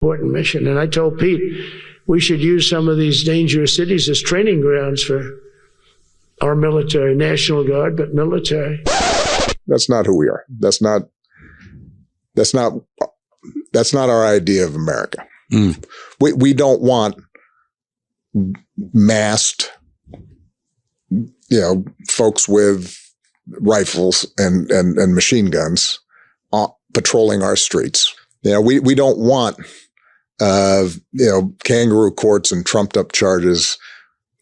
important mission. And I told Pete, we should use some of these dangerous cities as training grounds for our military, National Guard, but military. That's not who we are. That's not our idea of America. We don't want masked, folks with rifles and machine guns patrolling our streets. We don't want, kangaroo courts and trumped up charges.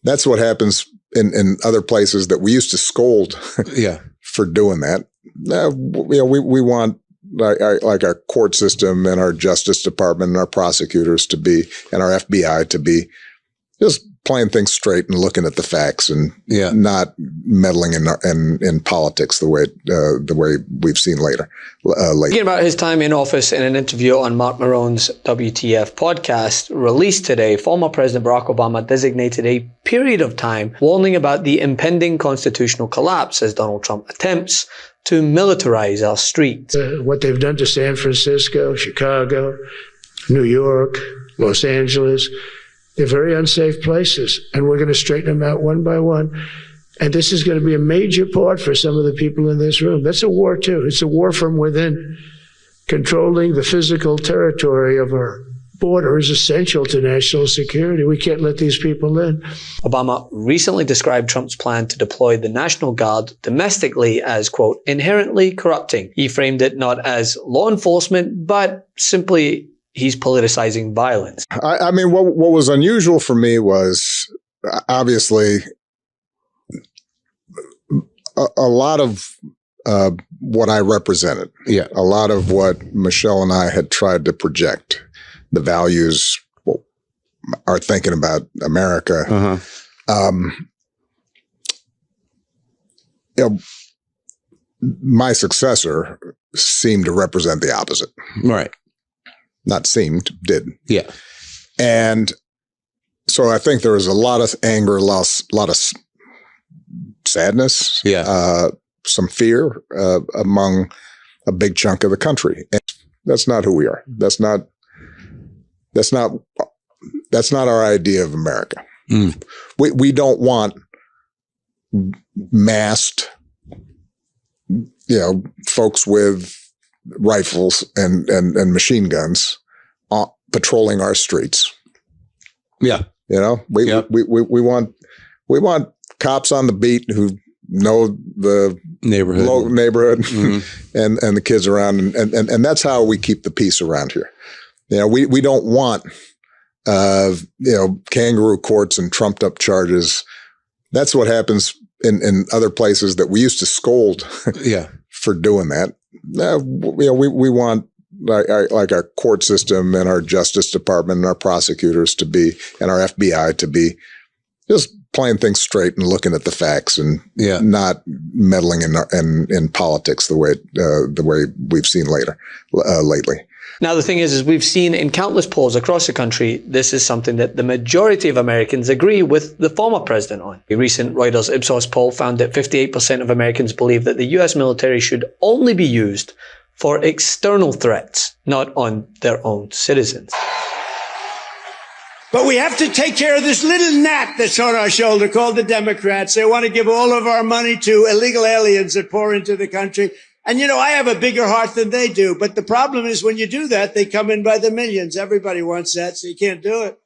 That's what happens in other places that we used to scold for doing that. We want like our court system and our Justice Department and our prosecutors to be, and our FBI to be just playing things straight and looking at the facts and not meddling in politics the way we've seen lately. Speaking about his time in office, in an interview on Marc Maron's WTF podcast released today, former President Barack Obama designated a period of time warning about the impending constitutional collapse as Donald Trump attempts to militarize our streets. What they've done to San Francisco, Chicago, New York, Los Angeles, they're very unsafe places, and we're going to straighten them out one by one. And this is going to be a major part for some of the people in this room. That's a war, too. It's a war from within. Controlling the physical territory of our border is essential to national security. We can't let these people in. Obama recently described Trump's plan to deploy the National Guard domestically as, quote, inherently corrupting. He framed it not as law enforcement, but simply he's politicizing violence. I mean, what was unusual for me was obviously a lot of what I represented. A lot of what Michelle and I had tried to project, the values, our thinking about America. My successor seemed to represent the opposite. Right. Not seemed, did. Yeah. And so I think there was a lot of anger, a lot of sadness, some fear among a big chunk of the country. And that's not who we are. That's not our idea of America. We don't want masked, folks with rifles and machine guns patrolling our streets. We want cops on the beat who know the neighborhood and the kids around, and that's how we keep the peace around here. We don't want kangaroo courts and trumped up charges. That's what happens in other places that we used to scold for doing that. We want like our court system and our Justice Department and our prosecutors to be, and our FBI to be just playing things straight and looking at the facts and not meddling in politics the way we've seen lately. Now, the thing is we've seen in countless polls across the country, this is something that the majority of Americans agree with the former president on. A recent Reuters Ipsos poll found that 58% of Americans believe that the U.S. military should only be used for external threats, not on their own citizens. But we have to take care of this little gnat that's on our shoulder called the Democrats. They want to give all of our money to illegal aliens that pour into the country. And, I have a bigger heart than they do. But the problem is when you do that, they come in by the millions. Everybody wants that, so you can't do it.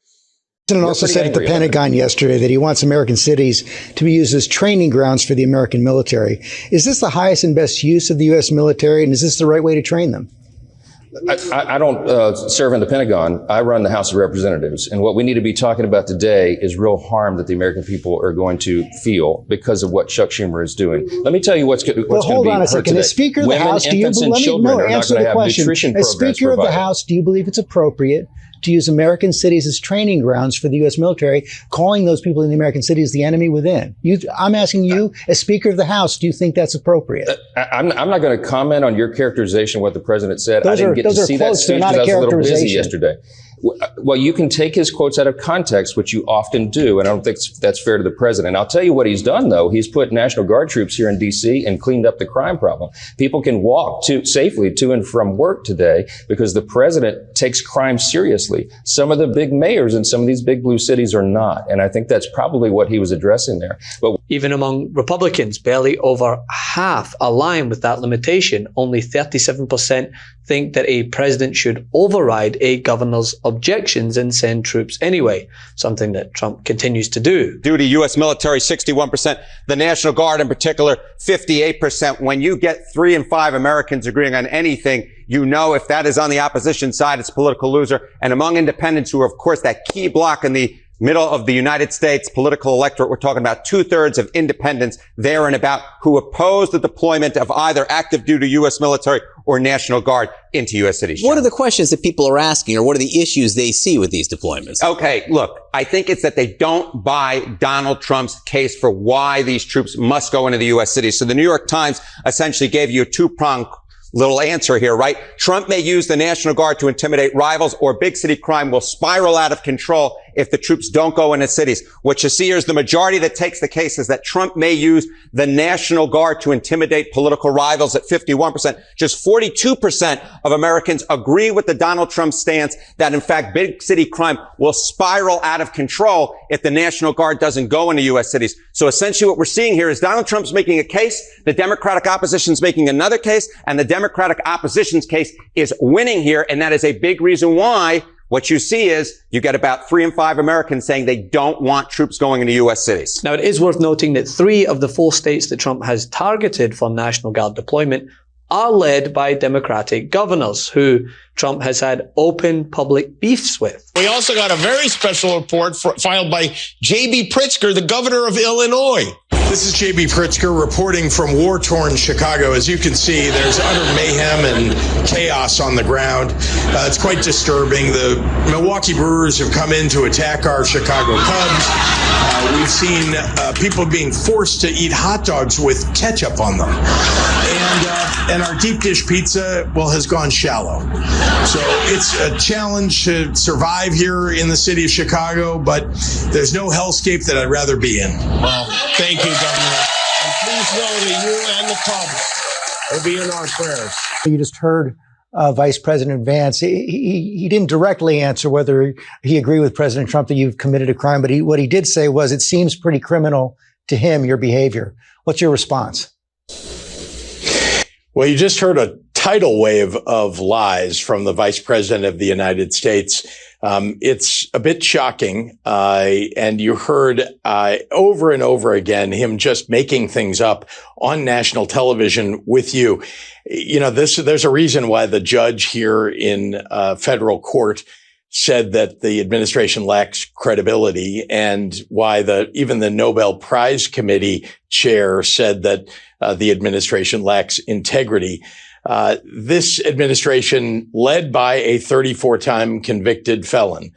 The president also said at the Pentagon yesterday that he wants American cities to be used as training grounds for the American military. Is this the highest and best use of the U.S. military, and is this the right way to train them? I don't serve in the Pentagon. I run the House of Representatives. And what we need to be talking about today is real harm that the American people are going to feel because of what Chuck Schumer is doing. Let me tell you what's going to be heard today. Hold on a second. As Speaker of the House, do you answer the question? As Speaker of the House, do you believe it's appropriate to use American cities as training grounds for the U.S. military, calling those people in the American cities the enemy within? I'm asking you, as Speaker of the House, do you think that's appropriate? I'm not going to comment on your characterization of what the president said. I didn't get to see that speech because I was a little busy yesterday. Well, you can take his quotes out of context, which you often do, and I don't think that's fair to the president. I'll tell you what he's done, though. He's put National Guard troops here in D.C. and cleaned up the crime problem. People can walk safely to and from work today because the president takes crime seriously. Some of the big mayors in some of these big blue cities are not, and I think that's probably what he was addressing there. But even among Republicans, barely over half align with that limitation. Only 37% think that a president should override a governor's objections and send troops anyway, something that Trump continues to do. Duty U.S. military, 61%. The National Guard in particular, 58%. When you get 3 in 5 Americans agreeing on anything, you know if that is on the opposition side, it's a political loser. And among independents, who are, of course, that key block in the middle of the United States political electorate, we're talking about 2/3 of independents there and about who oppose the deployment of either active duty U.S. military or National Guard into U.S. cities. What are the questions that people are asking, or what are the issues they see with these deployments? Okay, look, I think it's that they don't buy Donald Trump's case for why these troops must go into the U.S. cities. So the New York Times essentially gave you a two-pronged little answer here, right? Trump may use the National Guard to intimidate rivals, or big city crime will spiral out of control if the troops don't go into cities. What you see here is the majority that takes the case is that Trump may use the National Guard to intimidate political rivals at 51%. Just 42% of Americans agree with the Donald Trump stance that, in fact, big city crime will spiral out of control if the National Guard doesn't go into U.S. cities. So essentially what we're seeing here is Donald Trump's making a case, the Democratic opposition's making another case, and the Democratic opposition's case is winning here. And that is a big reason why what you see is you get about 3 in 5 Americans saying they don't want troops going into U.S. cities. Now, it is worth noting that 3 of the 4 states that Trump has targeted for National Guard deployment are led by Democratic governors who Trump has had open public beefs with. We also got a very special report filed by J.B. Pritsker, the governor of Illinois. This is J.B. Pritsker reporting from war-torn Chicago. As you can see, there's utter mayhem and chaos on the ground. It's quite disturbing. The Milwaukee Brewers have come in to attack our Chicago Cubs. We've seen people being forced to eat hot dogs with ketchup on them. And our deep dish pizza, well, has gone shallow. So it's a challenge to survive here in the city of Chicago, but there's no hellscape that I'd rather be in. Well, thank you, Governor. And please know that you and the Cubs will be in our prayers. You just heard Vice President Vance. He didn't directly answer whether he agreed with President Trump that you've committed a crime, but what he did say was it seems pretty criminal to him, your behavior. What's your response? Well, you just heard a tidal wave of lies from the Vice President of the United States. It's a bit shocking. And you heard over and over again him just making things up on national television with you. You know, there's a reason why the judge here in federal court said that the administration lacks credibility, and why even the Nobel Prize Committee chair said that the administration lacks integrity. This administration, led by a 34-time convicted felon,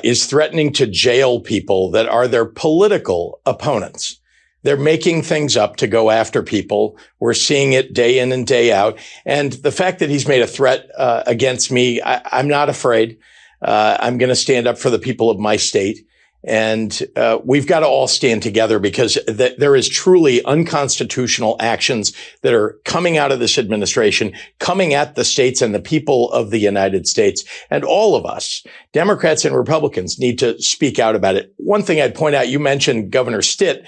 is threatening to jail people that are their political opponents. They're making things up to go after people. We're seeing it day in and day out. And the fact that he's made a threat against me, I'm not afraid. I'm going to stand up for the people of my state. And we've got to all stand together, because there is truly unconstitutional actions that are coming out of this administration, coming at the states and the people of the United States. And all of us, Democrats and Republicans, need to speak out about it. One thing I'd point out, you mentioned Governor Stitt,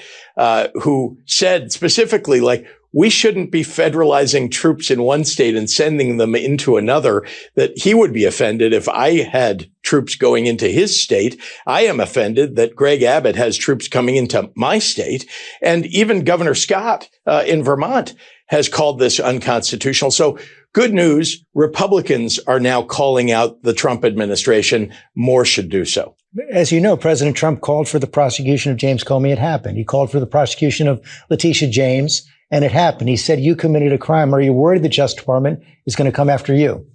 who said specifically, like, we shouldn't be federalizing troops in one state and sending them into another, that he would be offended if I had troops going into his state. I am offended that Greg Abbott has troops coming into my state. And even Governor Scott in Vermont has called this unconstitutional. So good news, Republicans are now calling out the Trump administration. More should do so. As you know, President Trump called for the prosecution of James Comey. It happened. He called for the prosecution of Letitia James. And it happened. He said, you committed a crime. Are you worried the Justice Department is going to come after you?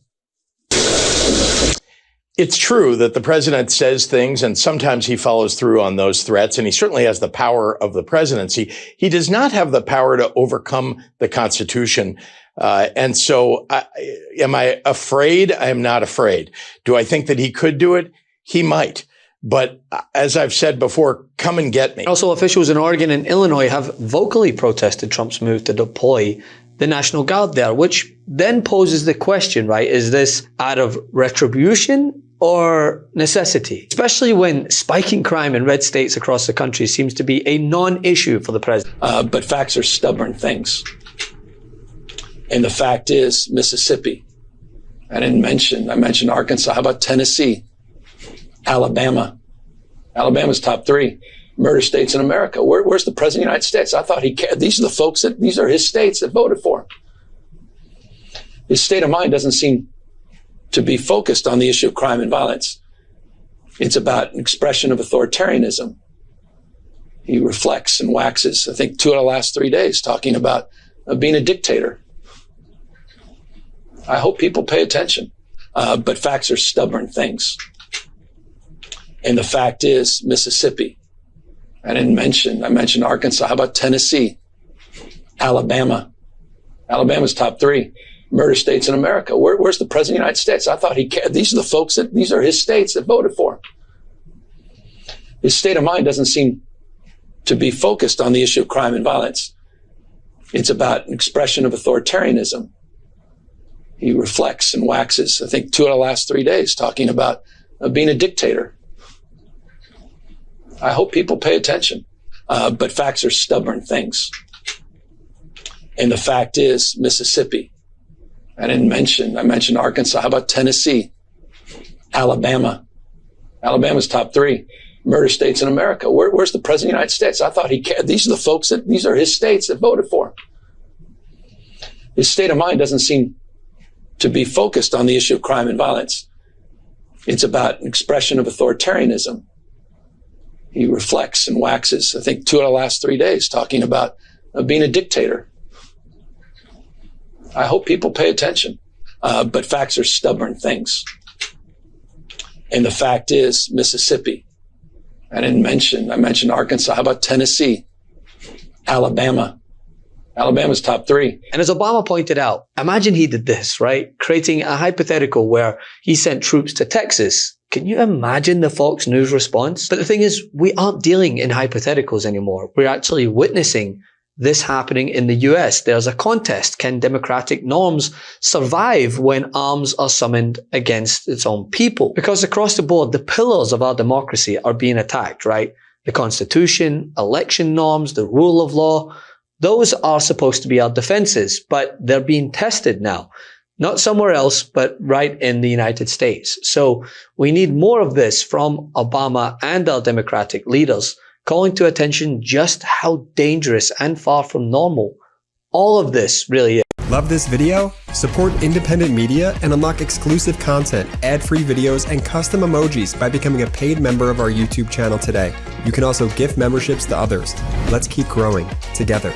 It's true that the president says things, and sometimes he follows through on those threats, and he certainly has the power of the presidency. He does not have the power to overcome the Constitution. And so am I afraid? I am not afraid. Do I think that he could do it? He might. But as I've said before, come and get me. Also, officials in Oregon and Illinois have vocally protested Trump's move to deploy the National Guard there, which then poses the question, right? Is this out of retribution or necessity? Especially when spiking crime in red states across the country seems to be a non-issue for the president. But facts are stubborn things. And the fact is, Mississippi. I mentioned Arkansas. How about Tennessee? Alabama. Alabama's top 3 murder states in America. Where's the president of the United States? I thought he cared. These are his states that voted for him. His state of mind doesn't seem to be focused on the issue of crime and violence. It's about an expression of authoritarianism. He reflects and waxes, I think, 2 of the last 3 days talking about being a dictator. I hope people pay attention. But facts are stubborn things. And the fact is, Mississippi. I mentioned Arkansas. How about Tennessee? Alabama. Alabama's top 3 murder states in America. Where's the president of the United States? I thought he cared. These are his states that voted for him. His state of mind doesn't seem to be focused on the issue of crime and violence. It's about an expression of authoritarianism. He reflects and waxes, I think, 2 of the last 3 days talking about being a dictator. I hope people pay attention. But facts are stubborn things. And the fact is, Mississippi. I mentioned Arkansas. How about Tennessee? Alabama. Alabama's top 3 murder states in America. Where's the president of the United States? I thought he cared. These are his states that voted for him. His state of mind doesn't seem to be focused on the issue of crime and violence. It's about an expression of authoritarianism. He reflects and waxes, I think, 2 of the last 3 days talking about being a dictator. I hope people pay attention. But facts are stubborn things. And the fact is, Mississippi. I mentioned Arkansas. How about Tennessee? Alabama. Alabama's top 3. And as Obama pointed out, imagine he did this, right? Creating a hypothetical where he sent troops to Texas. Can you imagine the Fox News response? But the thing is, we aren't dealing in hypotheticals anymore. We're actually witnessing this happening in the US. There's a contest. Can democratic norms survive when arms are summoned against its own people? Because across the board, the pillars of our democracy are being attacked, right? The Constitution, election norms, the rule of law. Those are supposed to be our defenses, but they're being tested now. Not somewhere else, but right in the United States. So we need more of this from Obama and our Democratic leaders, calling to attention just how dangerous and far from normal all of this really is. Love this video? Support independent media and unlock exclusive content, ad-free videos, and custom emojis by becoming a paid member of our YouTube channel today. You can also gift memberships to others. Let's keep growing together.